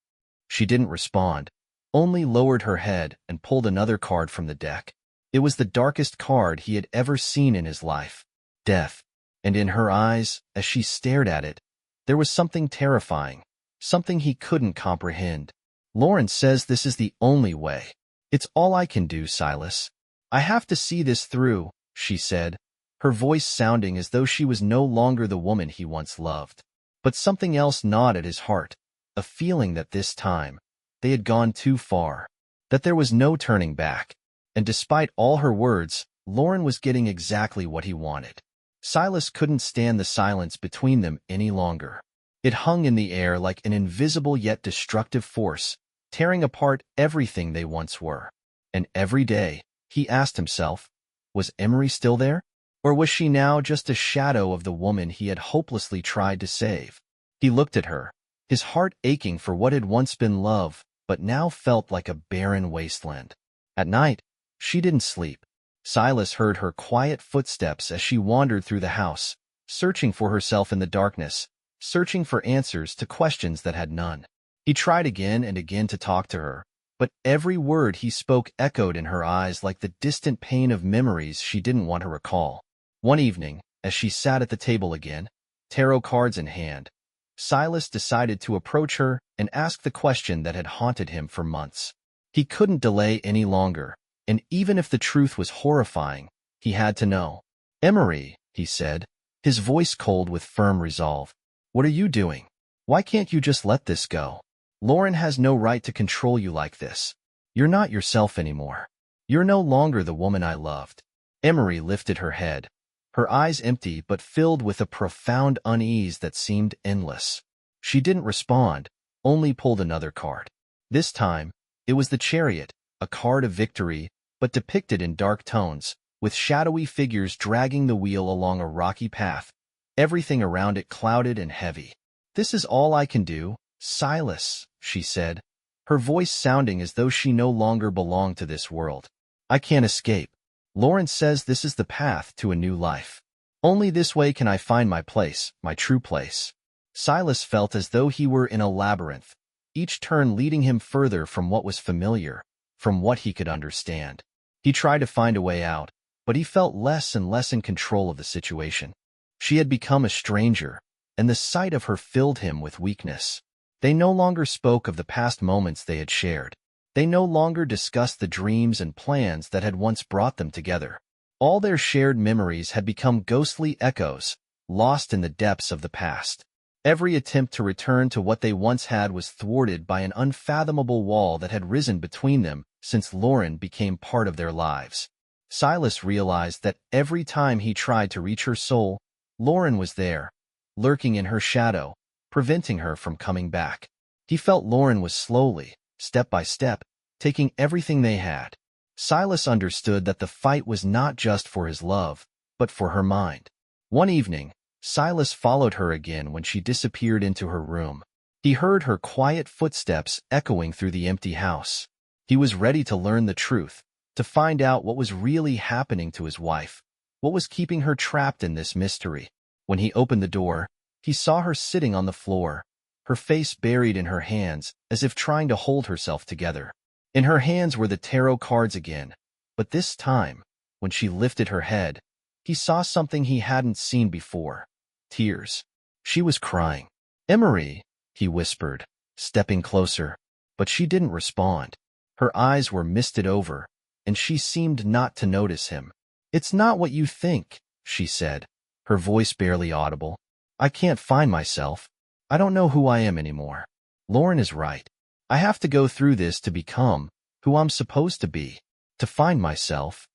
She didn't respond, only lowered her head and pulled another card from the deck. It was the darkest card he had ever seen in his life, death. And in her eyes, as she stared at it, there was something terrifying, something he couldn't comprehend. "Lauren says this is the only way. It's all I can do, Silas. I have to see this through," she said, her voice sounding as though she was no longer the woman he once loved. But something else gnawed at his heart, a feeling that this time, they had gone too far, that there was no turning back. And despite all her words, Lauren was getting exactly what he wanted. Silas couldn't stand the silence between them any longer. It hung in the air like an invisible yet destructive force, tearing apart everything they once were. And every day, he asked himself, was Emery still there? Or was she now just a shadow of the woman he had hopelessly tried to save? He looked at her, his heart aching for what had once been love, but now felt like a barren wasteland. At night, she didn't sleep. Silas heard her quiet footsteps as she wandered through the house, searching for herself in the darkness, searching for answers to questions that had none. He tried again and again to talk to her, but every word he spoke echoed in her eyes like the distant pain of memories she didn't want to recall. One evening, as she sat at the table again, tarot cards in hand, Silas decided to approach her and ask the question that had haunted him for months. He couldn't delay any longer, and even if the truth was horrifying, he had to know. "Emery," he said, his voice cold with firm resolve, "what are you doing? Why can't you just let this go? Lauren has no right to control you like this. You're not yourself anymore. You're no longer the woman I loved." Emery lifted her head, her eyes empty but filled with a profound unease that seemed endless. She didn't respond, only pulled another card. This time, it was the Chariot, a card of victory, but depicted in dark tones, with shadowy figures dragging the wheel along a rocky path, everything around it clouded and heavy. "This is all I can do, Silas," she said, her voice sounding as though she no longer belonged to this world. "I can't escape. Lauren says this is the path to a new life. Only this way can I find my place, my true place." Silas felt as though he were in a labyrinth, each turn leading him further from what was familiar, from what he could understand. He tried to find a way out, but he felt less and less in control of the situation. She had become a stranger, and the sight of her filled him with weakness. They no longer spoke of the past moments they had shared. They no longer discussed the dreams and plans that had once brought them together. All their shared memories had become ghostly echoes, lost in the depths of the past. Every attempt to return to what they once had was thwarted by an unfathomable wall that had risen between them since Lauren became part of their lives. Silas realized that every time he tried to reach her soul, Lauren was there, lurking in her shadow, preventing her from coming back. He felt Lauren was slowly, step by step, taking everything they had. Silas understood that the fight was not just for his love, but for her mind. One evening, Silas followed her again when she disappeared into her room. He heard her quiet footsteps echoing through the empty house. He was ready to learn the truth, to find out what was really happening to his wife, what was keeping her trapped in this mystery. When he opened the door, he saw her sitting on the floor, her face buried in her hands, as if trying to hold herself together. In her hands were the tarot cards again, but this time, when she lifted her head, he saw something he hadn't seen before. Tears. She was crying. "Emery," he whispered, stepping closer, but she didn't respond. Her eyes were misted over, and she seemed not to notice him. "It's not what you think," she said, her voice barely audible. "I can't find myself. I don't know who I am anymore. Lauren is right. I have to go through this to become who I'm supposed to be, to find myself."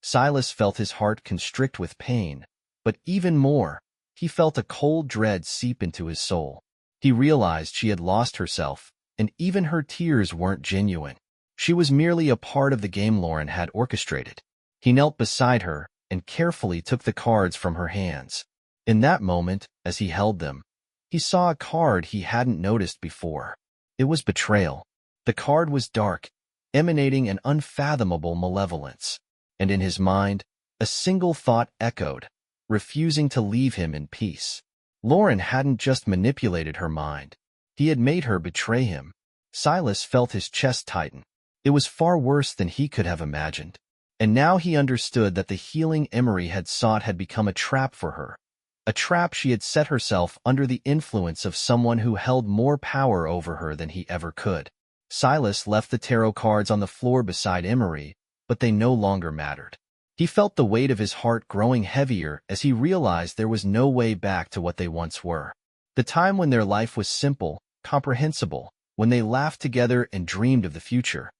Silas felt his heart constrict with pain, but even more, he felt a cold dread seep into his soul. He realized she had lost herself, and even her tears weren't genuine. She was merely a part of the game Lauren had orchestrated. He knelt beside her and carefully took the cards from her hands. In that moment, as he held them, he saw a card he hadn't noticed before. It was betrayal. The card was dark, emanating an unfathomable malevolence. And in his mind, a single thought echoed, refusing to leave him in peace. Lauren hadn't just manipulated her mind. He had made her betray him. Silas felt his chest tighten. It was far worse than he could have imagined. And now he understood that the healing Emery had sought had become a trap for her. A trap she had set herself under the influence of someone who held more power over her than he ever could. Silas left the tarot cards on the floor beside Emery, but they no longer mattered. He felt the weight of his heart growing heavier as he realized there was no way back to what they once were. The time when their life was simple, comprehensible, when they laughed together and dreamed of the future.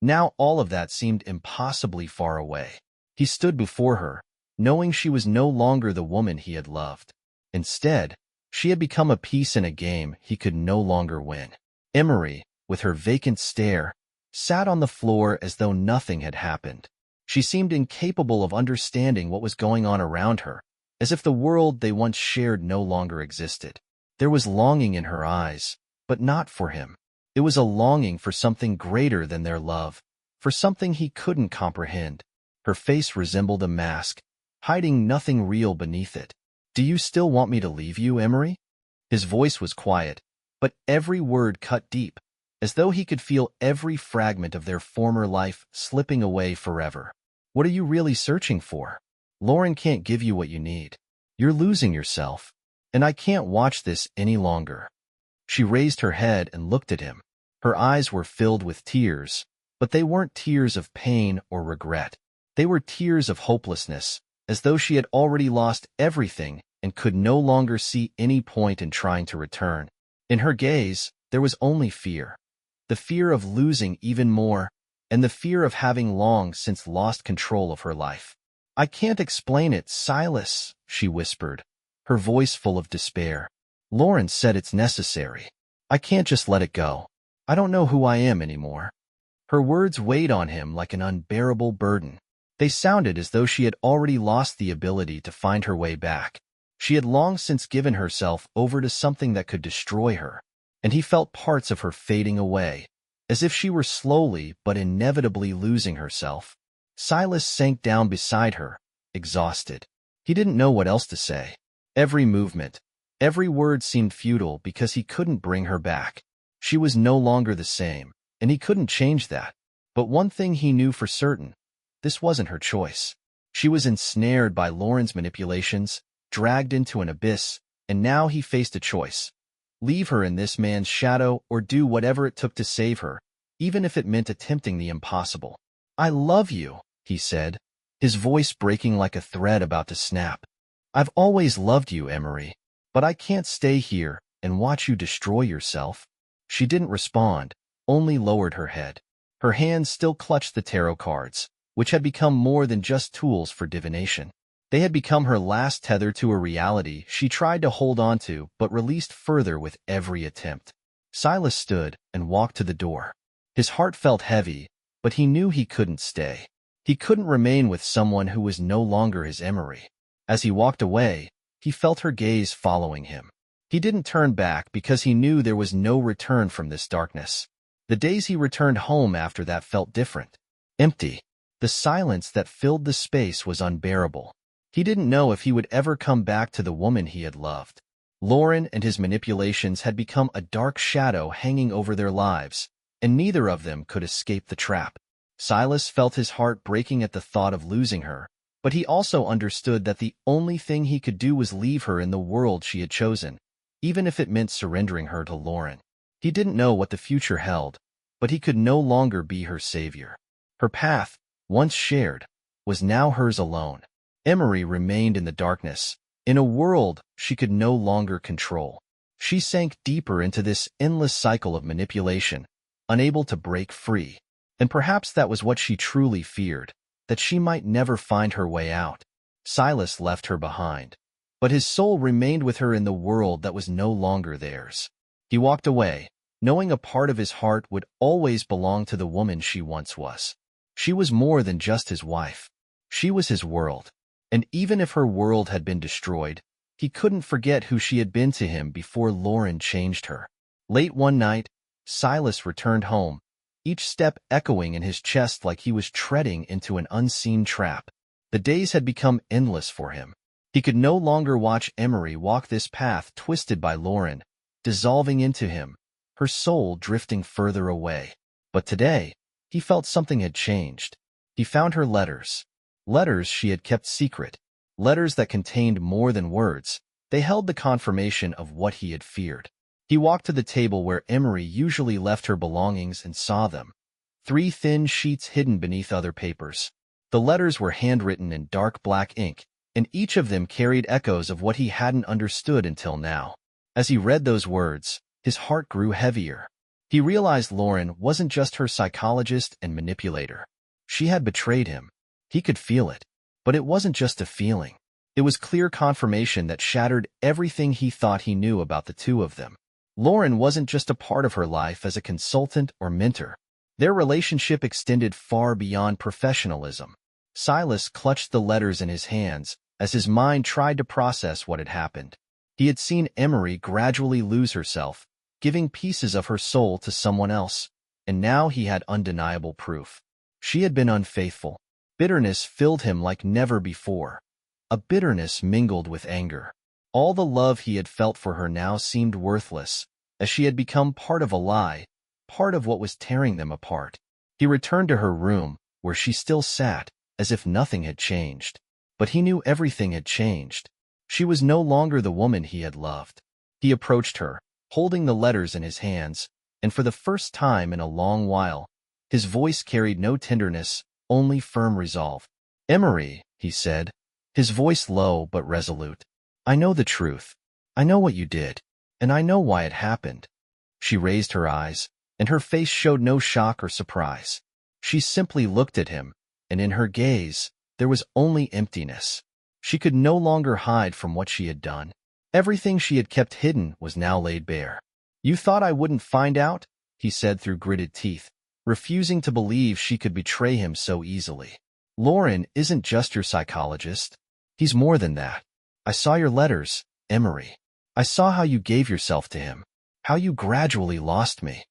Now all of that seemed impossibly far away. He stood before her, knowing she was no longer the woman he had loved. Instead, She had become a piece in a game he could no longer win. Emery, with her vacant stare, sat on the floor as though nothing had happened. She seemed incapable of understanding what was going on around her, as if the world they once shared no longer existed. There was longing in her eyes, but not for him. It was a longing for something greater than their love, for something he couldn't comprehend. Her face resembled a mask, hiding nothing real beneath it. "Do you still want me to leave you, Emery?" His voice was quiet, but every word cut deep, as though he could feel every fragment of their former life slipping away forever. "What are you really searching for? Lauren can't give you what you need. You're losing yourself, and I can't watch this any longer." She raised her head and looked at him. Her eyes were filled with tears, but they weren't tears of pain or regret. They were tears of hopelessness, as though she had already lost everything and could no longer see any point in trying to return. In her gaze, there was only fear. The fear of losing even more, and the fear of having long since lost control of her life. "I can't explain it, Silas," she whispered, her voice full of despair. "Lauren said it's necessary. I can't just let it go. I don't know who I am anymore." Her words weighed on him like an unbearable burden. They sounded as though she had already lost the ability to find her way back. She had long since given herself over to something that could destroy her, and he felt parts of her fading away, as if she were slowly but inevitably losing herself. Silas sank down beside her, exhausted. He didn't know what else to say. Every movement, every word seemed futile because he couldn't bring her back. She was no longer the same, and he couldn't change that. But one thing he knew for certain: this wasn't her choice. She was ensnared by Lauren's manipulations, dragged into an abyss, and now he faced a choice. Leave her in this man's shadow or do whatever it took to save her, even if it meant attempting the impossible. "I love you," he said, his voice breaking like a thread about to snap. "I've always loved you, Emery, but I can't stay here and watch you destroy yourself." She didn't respond, only lowered her head. Her hands still clutched the tarot cards, which had become more than just tools for divination. They had become her last tether to a reality she tried to hold on to but released further with every attempt. Silas stood and walked to the door. His heart felt heavy, but he knew he couldn't stay. He couldn't remain with someone who was no longer his Emery. As he walked away, he felt her gaze following him. He didn't turn back because he knew there was no return from this darkness. The days he returned home after that felt different. Empty. The silence that filled the space was unbearable. He didn't know if he would ever come back to the woman he had loved. Lauren and his manipulations had become a dark shadow hanging over their lives, and neither of them could escape the trap. Silas felt his heart breaking at the thought of losing her, but he also understood that the only thing he could do was leave her in the world she had chosen, even if it meant surrendering her to Lauren. He didn't know what the future held, but he could no longer be her savior. Her path, once shared, was now hers alone. Emery remained in the darkness, in a world she could no longer control. She sank deeper into this endless cycle of manipulation, unable to break free. And perhaps that was what she truly feared, that she might never find her way out. Silas left her behind, but his soul remained with her in the world that was no longer theirs. He walked away, knowing a part of his heart would always belong to the woman she once was. She was more than just his wife. She was his world. And even if her world had been destroyed, he couldn't forget who she had been to him before Lauren changed her. Late one night, Silas returned home, each step echoing in his chest like he was treading into an unseen trap. The days had become endless for him. He could no longer watch Emery walk this path twisted by Lauren, dissolving into him, her soul drifting further away. But today, he felt something had changed. He found her letters. Letters she had kept secret. Letters that contained more than words. They held the confirmation of what he had feared. He walked to the table where Emery usually left her belongings and saw them. 3 thin sheets hidden beneath other papers. The letters were handwritten in dark black ink, and each of them carried echoes of what he hadn't understood until now. As he read those words, his heart grew heavier. He realized Lauren wasn't just her psychologist and manipulator. She had betrayed him. He could feel it. But it wasn't just a feeling. It was clear confirmation that shattered everything he thought he knew about the two of them. Lauren wasn't just a part of her life as a consultant or mentor. Their relationship extended far beyond professionalism. Silas clutched the letters in his hands as his mind tried to process what had happened. He had seen Emery gradually lose herself, giving pieces of her soul to someone else, and now he had undeniable proof. She had been unfaithful. Bitterness filled him like never before. A bitterness mingled with anger. All the love he had felt for her now seemed worthless, as she had become part of a lie, part of what was tearing them apart. He returned to her room, where she still sat, as if nothing had changed. But he knew everything had changed. She was no longer the woman he had loved. He approached her, holding the letters in his hands, and for the first time in a long while, his voice carried no tenderness, only firm resolve. "Emery," he said, his voice low but resolute. "I know the truth. I know what you did, and I know why it happened." She raised her eyes, and her face showed no shock or surprise. She simply looked at him, and in her gaze, there was only emptiness. She could no longer hide from what she had done. Everything she had kept hidden was now laid bare. "You thought I wouldn't find out?" he said through gritted teeth, refusing to believe she could betray him so easily. "Lauren isn't just your psychologist. He's more than that. I saw your letters, Emery. I saw how you gave yourself to him, how you gradually lost me."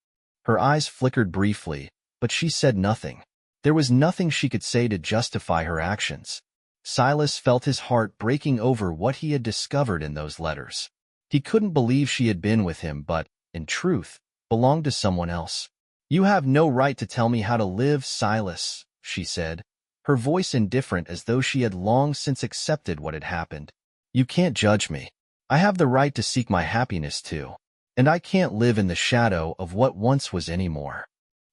Her eyes flickered briefly, but she said nothing. There was nothing she could say to justify her actions. Silas felt his heart breaking over what he had discovered in those letters. He couldn't believe she had been with him but, in truth, belonged to someone else. "You have no right to tell me how to live, Silas," she said, her voice indifferent as though she had long since accepted what had happened. "You can't judge me. I have the right to seek my happiness too, and I can't live in the shadow of what once was anymore."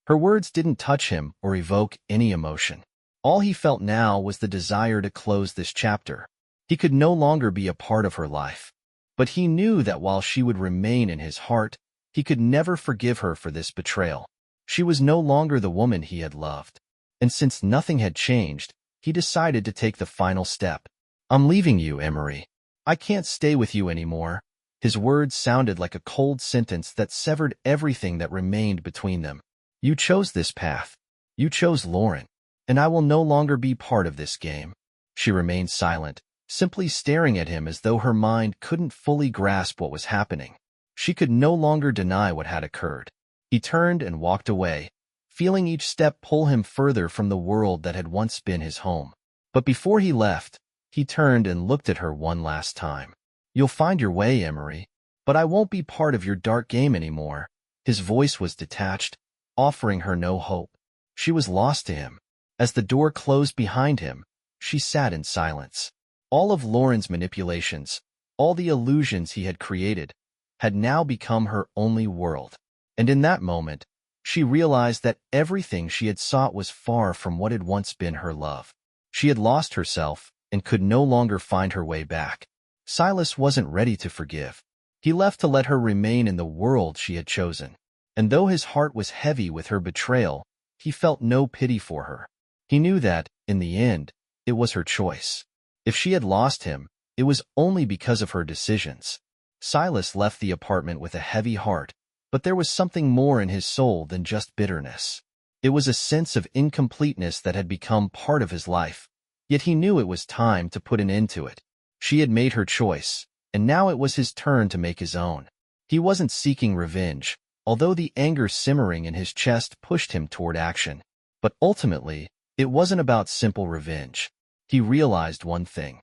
Her words didn't touch him or evoke any emotion. All he felt now was the desire to close this chapter. He could no longer be a part of her life. But he knew that while she would remain in his heart, he could never forgive her for this betrayal. She was no longer the woman he had loved. And since nothing had changed, he decided to take the final step. "I'm leaving you, Emery. I can't stay with you anymore." His words sounded like a cold sentence that severed everything that remained between them. "You chose this path. You chose Lauren. And I will no longer be part of this game." She remained silent, simply staring at him as though her mind couldn't fully grasp what was happening. She could no longer deny what had occurred. He turned and walked away, feeling each step pull him further from the world that had once been his home. But before he left, he turned and looked at her one last time. "You'll find your way, Emery, but I won't be part of your dark game anymore." His voice was detached, offering her no hope. She was lost to him. As the door closed behind him, she sat in silence. All of Lauren's manipulations, all the illusions he had created, had now become her only world. And in that moment, she realized that everything she had sought was far from what had once been her love. She had lost herself and could no longer find her way back. Silas wasn't ready to forgive. He left to let her remain in the world she had chosen. And though his heart was heavy with her betrayal, he felt no pity for her. He knew that, in the end, it was her choice. If she had lost him, it was only because of her decisions. Silas left the apartment with a heavy heart, but there was something more in his soul than just bitterness. It was a sense of incompleteness that had become part of his life, yet he knew it was time to put an end to it. She had made her choice, and now it was his turn to make his own. He wasn't seeking revenge, although the anger simmering in his chest pushed him toward action. But ultimately, it wasn't about simple revenge. He realized one thing.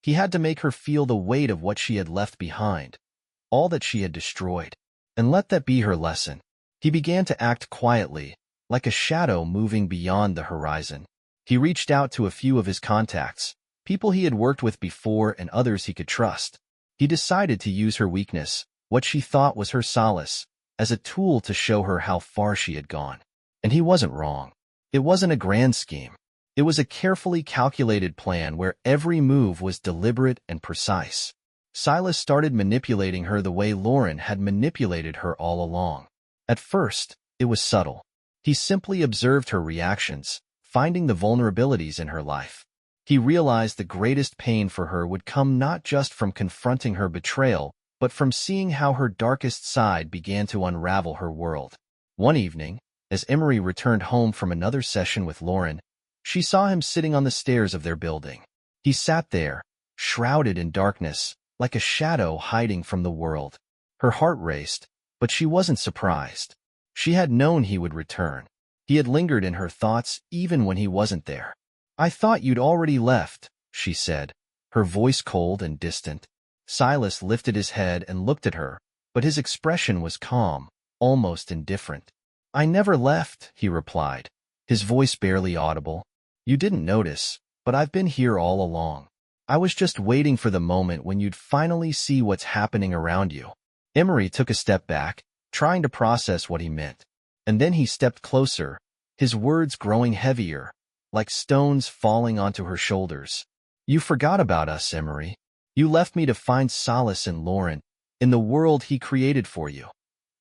He had to make her feel the weight of what she had left behind, all that she had destroyed, and let that be her lesson. He began to act quietly, like a shadow moving beyond the horizon. He reached out to a few of his contacts, people he had worked with before and others he could trust. He decided to use her weakness, what she thought was her solace, as a tool to show her how far she had gone. And he wasn't wrong. It wasn't a grand scheme. It was a carefully calculated plan where every move was deliberate and precise. Silas started manipulating her the way Lauren had manipulated her all along. At first, it was subtle. He simply observed her reactions, finding the vulnerabilities in her life. He realized the greatest pain for her would come not just from confronting her betrayal, but from seeing how her darkest side began to unravel her world. One evening, as Emery returned home from another session with Lauren, she saw him sitting on the stairs of their building. He sat there, shrouded in darkness, like a shadow hiding from the world. Her heart raced, but she wasn't surprised. She had known he would return. He had lingered in her thoughts even when he wasn't there. "I thought you'd already left," she said, her voice cold and distant. Silas lifted his head and looked at her, but his expression was calm, almost indifferent. "I never left," he replied, his voice barely audible. "You didn't notice, but I've been here all along. I was just waiting for the moment when you'd finally see what's happening around you." Emery took a step back, trying to process what he meant. And then he stepped closer, his words growing heavier, like stones falling onto her shoulders. "You forgot about us, Emery. You left me to find solace in Lauren, in the world he created for you,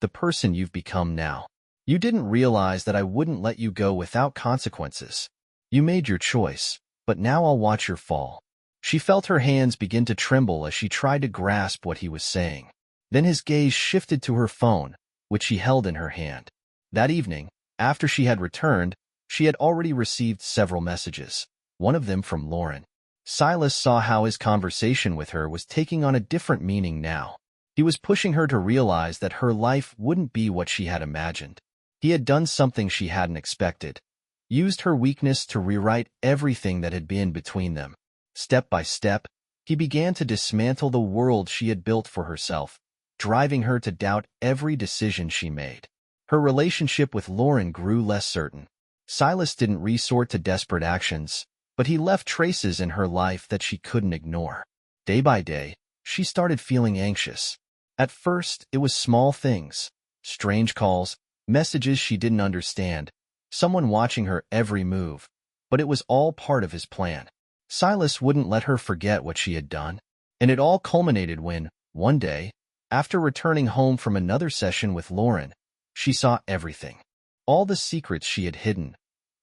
the person you've become now. You didn't realize that I wouldn't let you go without consequences. You made your choice, but now I'll watch your fall." She felt her hands begin to tremble as she tried to grasp what he was saying. Then his gaze shifted to her phone, which she held in her hand. That evening, after she had returned, she had already received several messages, one of them from Lauren. Silas saw how his conversation with her was taking on a different meaning now. He was pushing her to realize that her life wouldn't be what she had imagined. He had done something she hadn't expected, used her weakness to rewrite everything that had been between them. Step by step, he began to dismantle the world she had built for herself, driving her to doubt every decision she made. Her relationship with Lauren grew less certain. Silas didn't resort to desperate actions, but he left traces in her life that she couldn't ignore. Day by day, she started feeling anxious. At first, it was small things, strange calls, messages she didn't understand, someone watching her every move, but it was all part of his plan. Silas wouldn't let her forget what she had done, and it all culminated when, one day, after returning home from another session with Lauren, she saw everything. All the secrets she had hidden,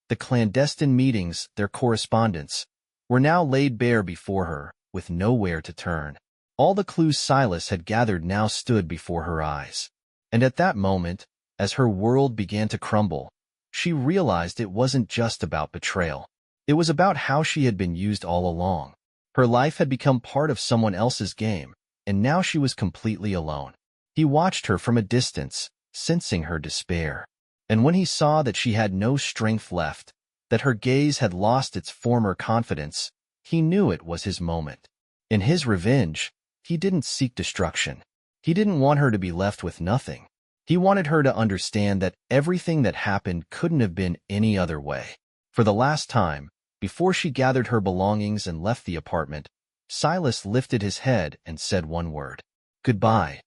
the clandestine meetings, their correspondence, were now laid bare before her, with nowhere to turn. All the clues Silas had gathered now stood before her eyes. And at that moment, as her world began to crumble, she realized it wasn't just about betrayal. It was about how she had been used all along. Her life had become part of someone else's game, and now she was completely alone. He watched her from a distance, sensing her despair. And when he saw that she had no strength left, that her gaze had lost its former confidence, he knew it was his moment. In his revenge, he didn't seek destruction. He didn't want her to be left with nothing. He wanted her to understand that everything that happened couldn't have been any other way. For the last time, before she gathered her belongings and left the apartment, Silas lifted his head and said one word: "Goodbye."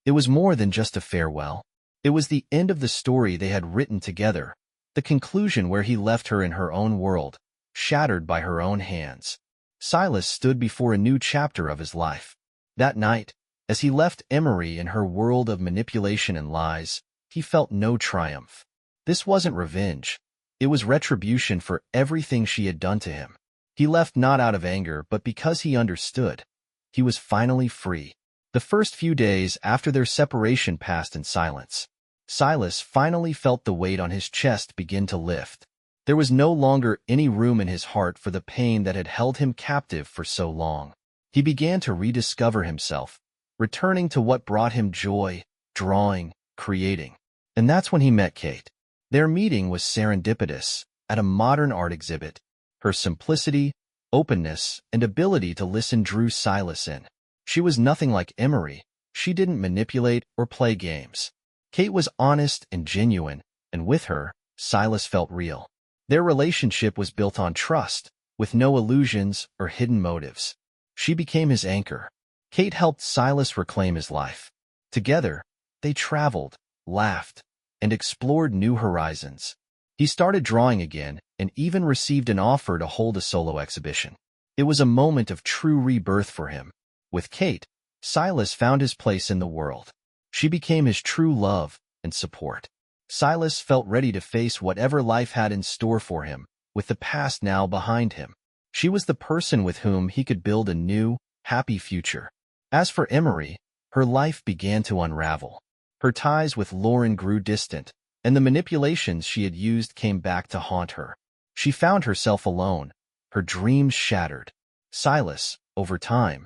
It was more than just a farewell. It was the end of the story they had written together, the conclusion where he left her in her own world, shattered by her own hands. Silas stood before a new chapter of his life. That night, as he left Emery in her world of manipulation and lies, he felt no triumph. This wasn't revenge. It was retribution for everything she had done to him. He left not out of anger, but because he understood. He was finally free. The first few days after their separation passed in silence. Silas finally felt the weight on his chest begin to lift. There was no longer any room in his heart for the pain that had held him captive for so long. He began to rediscover himself, returning to what brought him joy, drawing, creating. And that's when he met Kate. Their meeting was serendipitous, at a modern art exhibit. Her simplicity, openness, and ability to listen drew Silas in. She was nothing like Emery. She didn't manipulate or play games. Kate was honest and genuine, and with her, Silas felt real. Their relationship was built on trust, with no illusions or hidden motives. She became his anchor. Kate helped Silas reclaim his life. Together, they traveled, laughed, and explored new horizons. He started drawing again and even received an offer to hold a solo exhibition. It was a moment of true rebirth for him. With Kate, Silas found his place in the world. She became his true love and support. Silas felt ready to face whatever life had in store for him, with the past now behind him. She was the person with whom he could build a new, happy future. As for Emery, her life began to unravel. Her ties with Lauren grew distant, and the manipulations she had used came back to haunt her. She found herself alone, her dreams shattered. Silas, over time,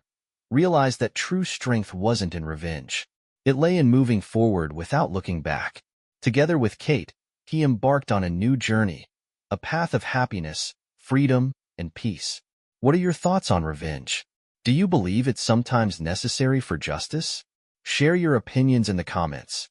realized that true strength wasn't in revenge. It lay in moving forward without looking back. Together with Kate, he embarked on a new journey, a path of happiness, freedom, and peace. What are your thoughts on revenge? Do you believe it's sometimes necessary for justice? Share your opinions in the comments.